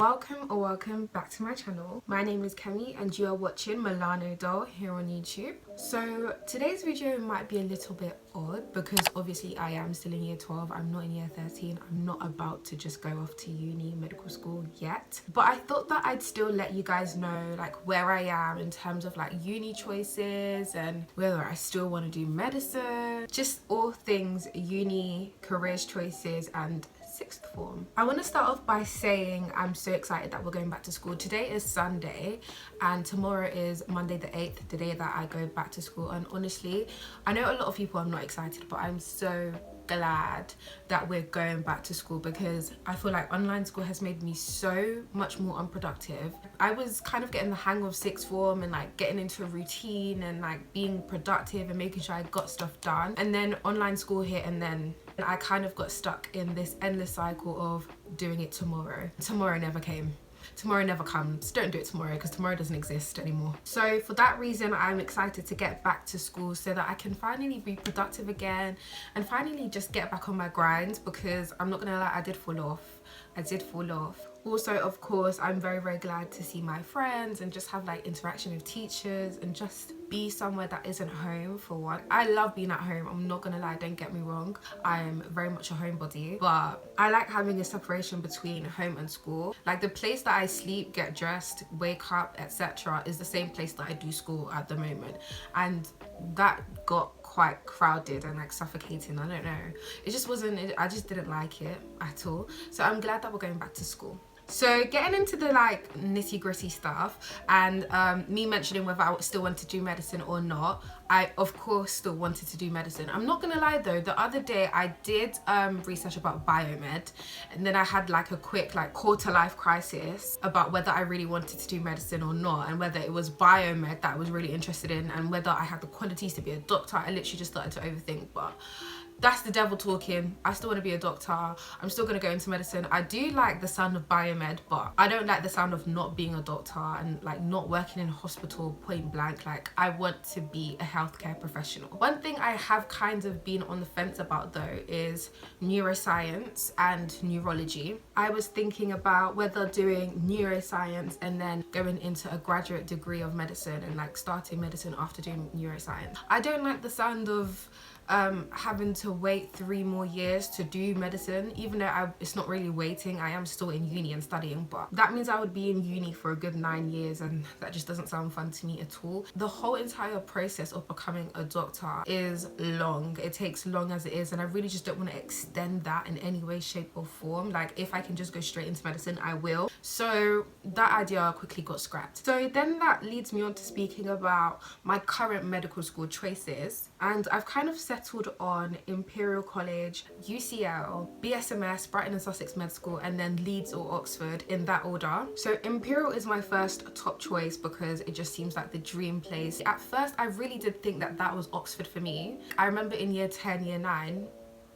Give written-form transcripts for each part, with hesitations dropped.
Welcome back to my channel. My name is Kemi and you are watching Milano Doll here on YouTube. So today's video might be a little bit odd because obviously I am still in year 12. I'm not in year 13. I'm not about to just go off to uni medical school yet, but I thought that I'd still let you guys know like where I am in terms of like uni choices and whether I still want to do medicine, just all things uni, careers choices and sixth form. I want to start off by saying I'm so excited that we're going back to school. Today is Sunday and tomorrow is Monday the 8th, the day that I go back to school. And honestly, I know a lot of people are not excited, but I'm so glad that we're going back to school because I feel like online school has made me so much more unproductive. I was kind of getting the hang of sixth form and like getting into a routine and like being productive and making sure I got stuff done, and then online school hit and then I kind of got stuck in this endless cycle of doing it tomorrow. Tomorrow never came. Tomorrow never comes. Don't do it tomorrow because tomorrow doesn't exist anymore. So for that reason, I'm excited to get back to school so that I can finally be productive again and finally just get back on my grind, because I'm not gonna lie, I did fall off. Also, of course, I'm very glad to see my friends and just have like interaction with teachers and just be somewhere that isn't home for one. I love being at home, I'm not gonna lie, don't get me wrong. I am very much a homebody, but I like having a separation between home and school. Like the place that I sleep, get dressed, wake up, etc. is the same place that I do school at the moment. And that got quite crowded and like suffocating. I don't know, it just wasn't, I just didn't like it at all. So I'm glad that we're going back to school. So getting into the like nitty-gritty stuff and me mentioning whether I still want to do medicine or not, I of course still wanted to do medicine. I'm not gonna lie though, the other day I did research about biomed, and then I had like a quick like quarter life crisis about whether I really wanted to do medicine or not, and whether it was biomed that I was really interested in and whether I had the qualities to be a doctor. I literally just started to overthink, but that's the devil talking. I still want to be a doctor. I'm still going to go into medicine. I do like the sound of biomed, but I don't like the sound of not being a doctor and like not working in a hospital point blank. Like I want to be a healthcare professional. One thing I have kind of been on the fence about though is neuroscience and neurology. I was thinking about whether doing neuroscience and then going into a graduate degree of medicine and like starting medicine after doing neuroscience. I don't like the sound of having to wait 3 more years to do medicine, even though it's not really waiting. I am still in uni and studying, but that means I would be in uni for a good 9 years, and that just doesn't sound fun to me at all. The whole entire process of becoming a doctor is long. It takes long as it is, and I really just don't want to extend that in any way, shape or form. Like if I can just go straight into medicine, I will. So that idea quickly got scrapped. So then that leads me on to speaking about my current medical school choices, and I've kind of settled on Imperial College, UCL, BSMS, Brighton and Sussex Med School, and then Leeds or Oxford in that order. So Imperial is my first top choice because it just seems like the dream place. At first I really did think that that was Oxford for me. I remember in year 10, year 9,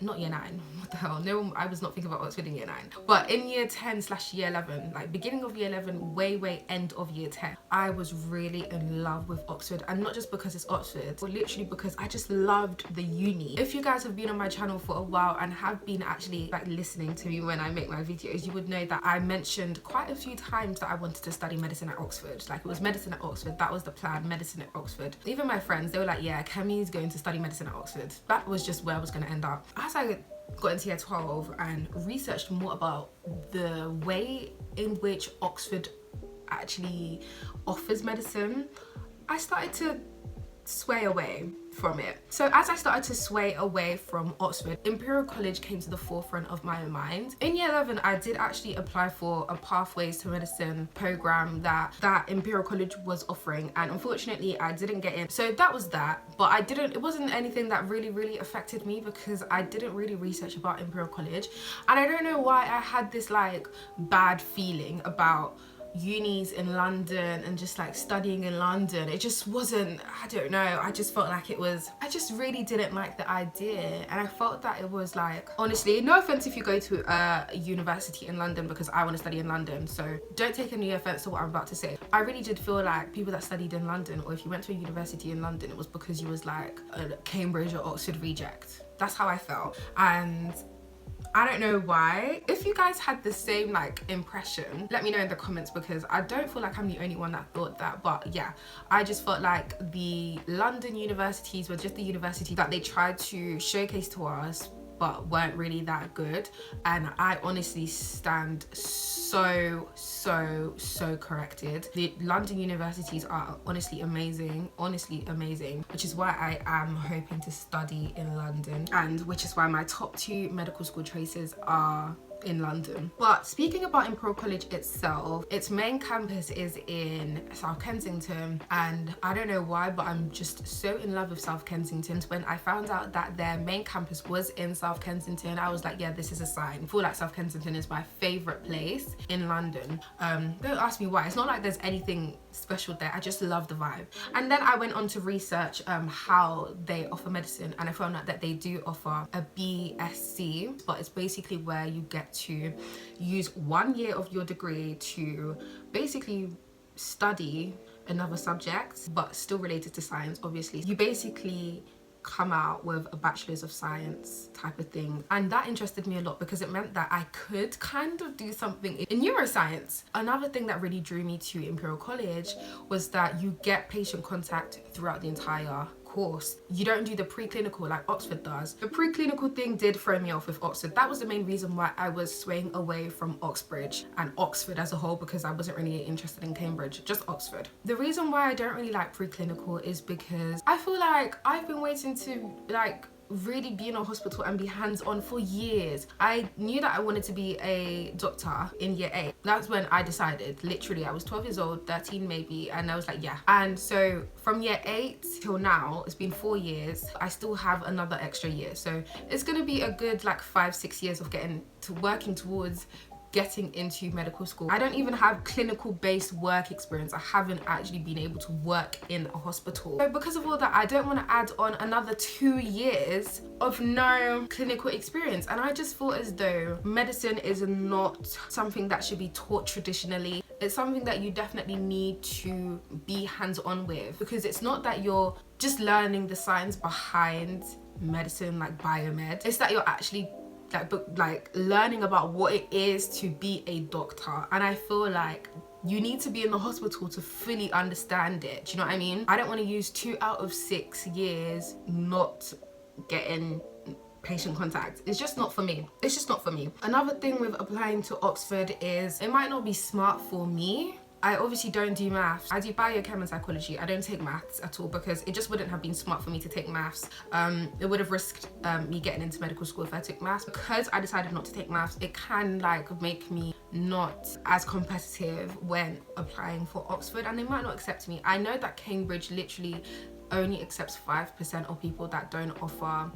not year 9, what the hell, no, I was not thinking about Oxford in year 9, but in year 10/year 11, like beginning of year 11, way end of year 10, I was really in love with Oxford. And not just because it's Oxford, but literally because I just loved the uni. If you guys have been on my channel for a while and have been actually like listening to me when I make my videos, you would know that I mentioned quite a few times that I wanted to study medicine at Oxford. Like it was medicine at Oxford, that was the plan, medicine at Oxford. Even my friends, they were like, yeah, Kemi's going to study medicine at Oxford. That was just where I was going to end up. As I got into year 12 and researched more about the way in which Oxford actually offers medicine, I started to sway away from it. So as I started to sway away from Oxford, Imperial College came to the forefront of my mind. In year 11, I did actually apply for a Pathways to Medicine program that Imperial College was offering, and unfortunately I didn't get in. So that was that, but it wasn't anything that really affected me because I didn't really research about Imperial College, and I don't know why I had this like bad feeling about unis in London and just like studying in London. It just wasn't, I don't know, I just felt like I just really didn't like the idea, and I felt that it was like, honestly, no offense if you go to a university in London, because I want to study in London, so don't take any offense to what I'm about to say. I really did feel like people that studied in London, or if you went to a university in London, it was because you was like a Cambridge or Oxford reject. That's how I felt. And I don't know why. If you guys had the same like impression, let me know in the comments, because I don't feel like I'm the only one that thought that. But yeah, I just felt like the London universities were just the university that they tried to showcase to us but weren't really that good, and I honestly stand so corrected. The London universities are honestly amazing, which is why I am hoping to study in London, and which is why my top 2 medical school choices are in London. But speaking about Imperial College itself, its main campus is in South Kensington, and I don't know why, but I'm just so in love with South Kensington. When I found out that their main campus was in South Kensington, I was like, yeah, this is a sign. I feel like South Kensington is my favorite place in London. Don't ask me why. It's not like there's anything special there. I just love the vibe. And then I went on to research how they offer medicine, and I found out that they do offer a BSc, but it's basically where you get to use 1 year of your degree to basically study another subject, but still related to science. Obviously, you basically come out with a bachelor's of science type of thing, and that interested me a lot because it meant that I could kind of do something in neuroscience. Another thing that really drew me to Imperial College was that you get patient contact throughout the entire course. You don't do the preclinical like Oxford does. The preclinical thing did throw me off with Oxford. That was the main reason why I was swaying away from Oxbridge and Oxford as a whole, because I wasn't really interested in Cambridge, just Oxford. The reason why I don't really like preclinical is because I feel like I've been waiting to like really be in a hospital and be hands-on for years. I knew that I wanted to be a doctor in year 8. That's when I decided. Literally, I was 12 years old, 13 maybe, and I was like, yeah. And so from year 8 till now, it's been 4 years. I still have another extra year, so it's gonna be a good like 5-6 years of working towards getting into medical school. I don't even have clinical based work experience. I haven't actually been able to work in a hospital. So because of all that, I don't want to add on another 2 years of no clinical experience. And I just feel as though medicine is not something that should be taught traditionally. It's something that you definitely need to be hands-on with, because it's not that you're just learning the science behind medicine like biomed. It's that you're actually like learning about what it is to be a doctor. And I feel like you need to be in the hospital to fully understand it. Do you know what I mean? I don't want to use 2 out of 6 years not getting patient contact. It's just not for me. It's just not for me. Another thing with applying to Oxford is it might not be smart for me. I obviously don't do maths. I do biochem and psychology. I don't take maths at all because it just wouldn't have been smart for me to take maths. It would have risked me getting into medical school if I took maths. Because I decided not to take maths, it can like make me not as competitive when applying for Oxford, and they might not accept me. I know that Cambridge literally only accepts 5% of people that don't offer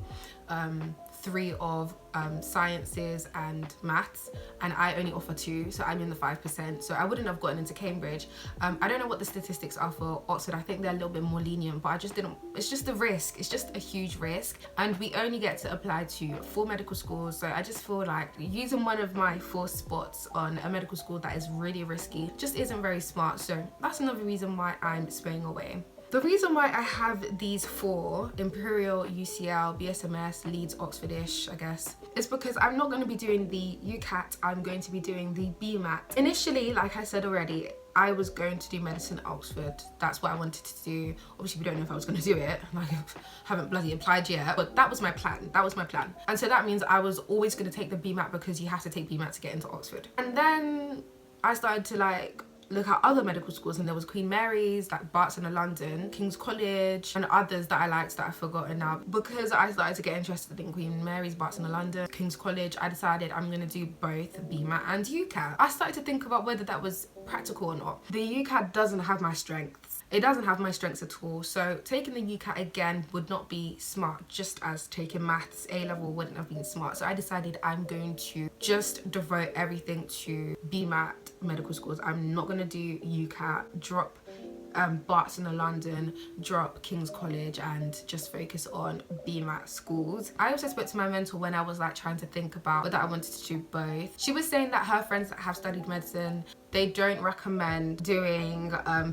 3 of sciences and maths, and I only offer 2, so I'm in the 5%, so I wouldn't have gotten into Cambridge. I don't know what the statistics are for Oxford. I think they're a little bit more lenient, but I just didn't. It's just a risk. It's just a huge risk, and we only get to apply to 4 medical schools, so I just feel like using one of my 4 spots on a medical school that is really risky just isn't very smart. So that's another reason why I'm swaying away. The reason why I have these 4, Imperial, UCL, BSMS, Leeds, Oxfordish, I guess, is because I'm not going to be doing the UCAT, I'm going to be doing the BMAT. Initially, like I said already, I was going to do medicine at Oxford. That's what I wanted to do. Obviously, we don't know if I was going to do it. Like, I haven't bloody applied yet, but that was my plan. That was my plan. And so that means I was always going to take the BMAT because you have to take BMAT to get into Oxford. And then I started to like look at other medical schools, and there was Queen Mary's, like Barts in London, King's College, and others that I liked that I've forgotten now. Because I started to get interested in Queen Mary's, Barts in London, King's College, I decided I'm gonna do both BMAT and UCAT. I started to think about whether that was practical or not. The UCAT doesn't have my strengths. It doesn't have my strengths at all. So taking the UCAT again would not be smart, just as taking maths A-level wouldn't have been smart. So I decided I'm going to just devote everything to BMAT medical schools. I'm not going to do UCAT, drop Barts in London, drop King's College, and just focus on BMAT schools. I also spoke to my mentor when I was like trying to think about whether I wanted to do both. She was saying that her friends that have studied medicine they don't recommend doing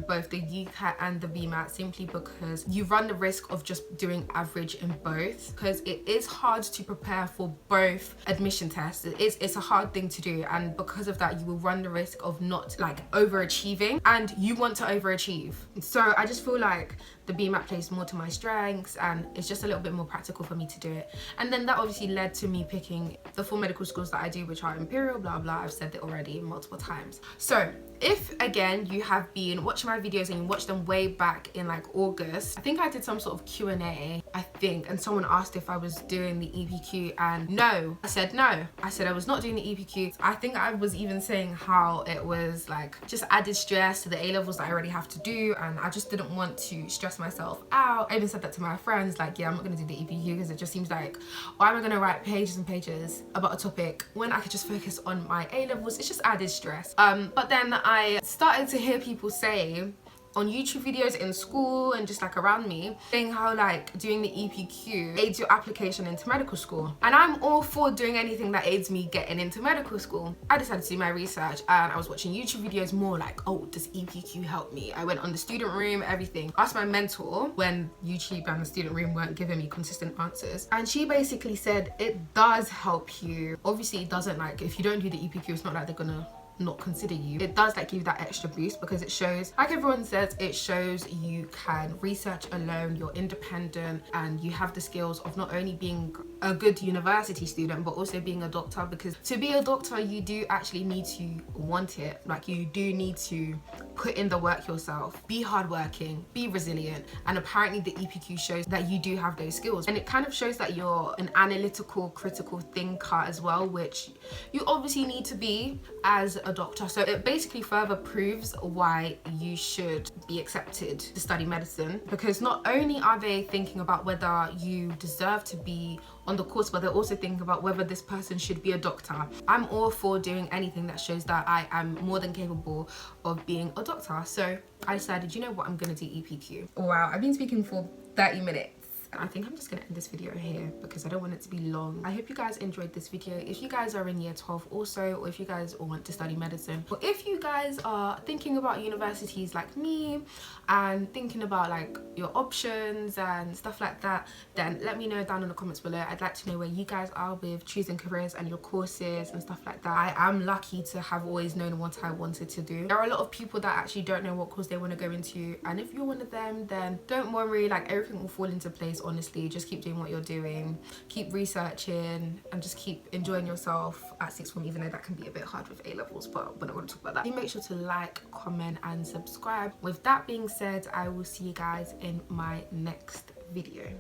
both the UCAT and the BMAT, simply because you run the risk of just doing average in both, because it is hard to prepare for both admission tests. It's a hard thing to do, and because of that you will run the risk of not like overachieving, and you want to overachieve. So I just feel like the BMAT plays more to my strengths, and it's just a little bit more practical for me to do it. And then that obviously led to me picking the 4 medical schools that I do, which are Imperial, blah blah. I've said it already multiple times. So if again you have been watching my videos and you watched them way back in like August, I think I did some sort of Q&A, I think, and someone asked if I was doing the EPQ, and no, I said no. I said I was not doing the EPQ. I think I was even saying how it was like just added stress to the A-levels that I already have to do, and I just didn't want to stress myself out. I even said that to my friends, like, yeah, I'm not gonna do the EPQ because it just seems like, why am I gonna write pages and pages about a topic when I could just focus on my A-levels? It's just added stress. But then I started to hear people say on YouTube videos in school and just like around me, saying how like doing the EPQ aids your application into medical school. And I'm all for doing anything that aids me getting into medical school. I decided to do my research, and I was watching YouTube videos more like, oh, does EPQ help me? I went on the student room, everything. Asked my mentor when YouTube and the student room weren't giving me consistent answers, and she basically said it does help you. Obviously it doesn't, like if you don't do the EPQ, it's not like they're gonna not consider you. It does like give you that extra boost, because it shows, like everyone says, it shows you can research alone, you're independent, and you have the skills of not only being a good university student but also being a doctor. Because to be a doctor you do actually need to want it. Like you do need to put in the work yourself, be hardworking, be resilient, and apparently the EPQ shows that you do have those skills, and it kind of shows that you're an analytical, critical thinker as well, which you obviously need to be as a doctor. So it basically further proves why you should be accepted to study medicine, because not only are they thinking about whether you deserve to be on the course, but they're also thinking about whether this person should be a doctor. I'm all for doing anything that shows that I am more than capable of being a doctor. So I decided, you know what, I'm gonna do EPQ. Wow, I've been speaking for 30 minutes. I think I'm just gonna end this video here because I don't want it to be long. I hope you guys enjoyed this video. If you guys are in year 12 also, or if you guys want to study medicine, or if you guys are thinking about universities like me and thinking about like your options and stuff like that, then let me know down in the comments below. I'd like to know where you guys are with choosing careers and your courses and stuff like that. I am lucky to have always known what I wanted to do. There are a lot of people that actually don't know what course they want to go into, and if you're one of them, then don't worry, like everything will fall into place. Honestly, just keep doing what you're doing, keep researching, and just keep enjoying yourself at sixth form, even though that can be a bit hard with A-levels, but we're not going to talk about that. Please make sure to like, comment, and subscribe. With that being said, I will see you guys in my next video.